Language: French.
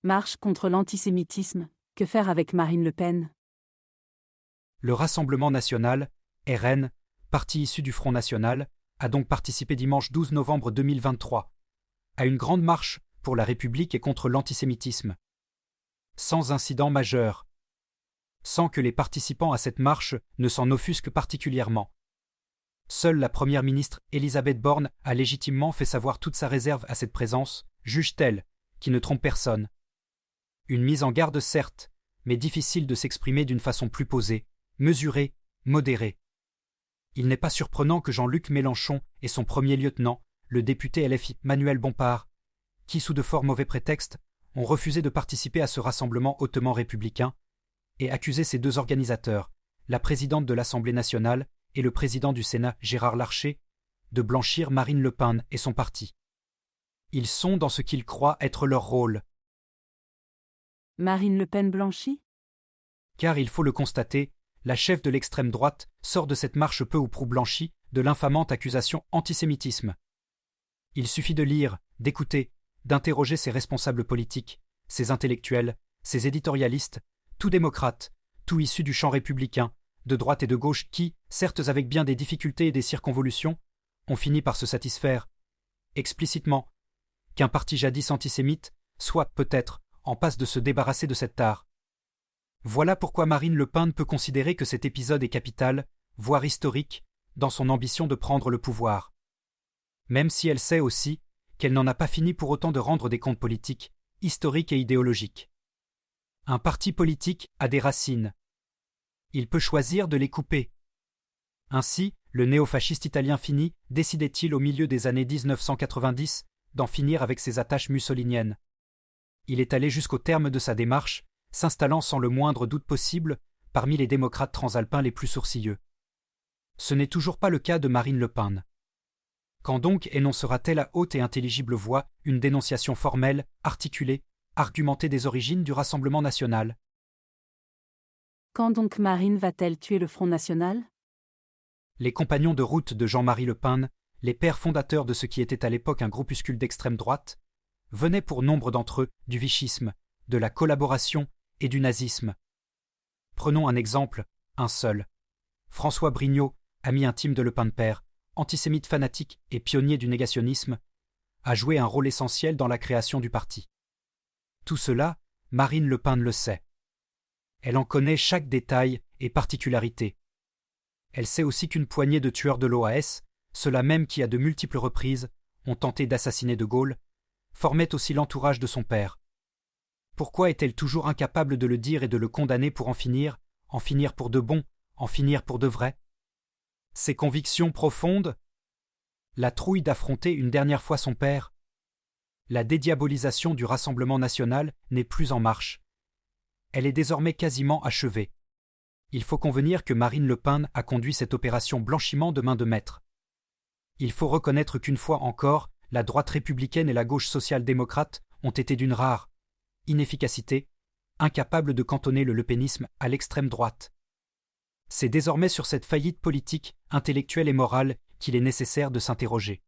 Marche contre l'antisémitisme, que faire avec Marine Le Pen? Le Rassemblement national, RN, parti issu du Front national, a donc participé dimanche 12 novembre 2023 à une grande marche pour la République et contre l'antisémitisme. Sans incident majeur. Sans que les participants à cette marche ne s'en offusquent particulièrement. Seule la première ministre Elisabeth Borne a légitimement fait savoir toute sa réserve à cette présence, juge-t-elle, qui ne trompe personne. Une mise en garde certes, mais difficile de s'exprimer d'une façon plus posée, mesurée, modérée. Il n'est pas surprenant que Jean-Luc Mélenchon et son premier lieutenant, le député LFI Manuel Bompard, qui sous de fort mauvais prétextes, ont refusé de participer à ce rassemblement hautement républicain, et accusé ces deux organisateurs, la présidente de l'Assemblée nationale et le président du Sénat Gérard Larcher, de blanchir Marine Le Pen et son parti. Ils sont dans ce qu'ils croient être leur rôle. Marine Le Pen blanchie? Car il faut le constater, la chef de l'extrême droite sort de cette marche peu ou prou blanchie de l'infamante accusation antisémitisme. Il suffit de lire, d'écouter, d'interroger ses responsables politiques, ses intellectuels, ses éditorialistes, tout démocrates, tout issus du champ républicain, de droite et de gauche qui, certes avec bien des difficultés et des circonvolutions, ont fini par se satisfaire, explicitement, qu'un parti jadis antisémite soit, peut-être, en passe de se débarrasser de cette tare. Voilà pourquoi Marine Le Pen peut considérer que cet épisode est capital, voire historique, dans son ambition de prendre le pouvoir. Même si elle sait aussi qu'elle n'en a pas fini pour autant de rendre des comptes politiques, historiques et idéologiques. Un parti politique a des racines. Il peut choisir de les couper. Ainsi, le néofasciste italien Fini décidait-il au milieu des années 1990 d'en finir avec ses attaches mussoliniennes. Il est allé jusqu'au terme de sa démarche, s'installant sans le moindre doute possible parmi les démocrates transalpins les plus sourcilleux. Ce n'est toujours pas le cas de Marine Le Pen. Quand donc énoncera-t-elle à haute et intelligible voix une dénonciation formelle, articulée, argumentée des origines du Rassemblement national? Quand donc Marine va-t-elle tuer le Front national? Les compagnons de route de Jean-Marie Le Pen, les pères fondateurs de ce qui était à l'époque un groupuscule d'extrême droite, venaient pour nombre d'entre eux du vichisme, de la collaboration et du nazisme. Prenons un exemple, un seul. François Brignot, ami intime de Le Pen père, antisémite fanatique et pionnier du négationnisme, a joué un rôle essentiel dans la création du parti. Tout cela, Marine Le Pen le sait. Elle en connaît chaque détail et particularité. Elle sait aussi qu'une poignée de tueurs de l'OAS, ceux-là même qui à de multiples reprises ont tenté d'assassiner De Gaulle, formaient aussi l'entourage de son père. Pourquoi est-elle toujours incapable de le dire et de le condamner pour en finir pour de bon, en finir pour de vrai? Ses convictions profondes? La trouille d'affronter une dernière fois son père? La dédiabolisation du Rassemblement national n'est plus en marche. Elle est désormais quasiment achevée. Il faut convenir que Marine Le Pen a conduit cette opération blanchiment de main de maître. Il faut reconnaître qu'une fois encore, la droite républicaine et la gauche social-démocrate ont été d'une rare inefficacité, incapables de cantonner le lepénisme à l'extrême droite. C'est désormais sur cette faillite politique, intellectuelle et morale qu'il est nécessaire de s'interroger.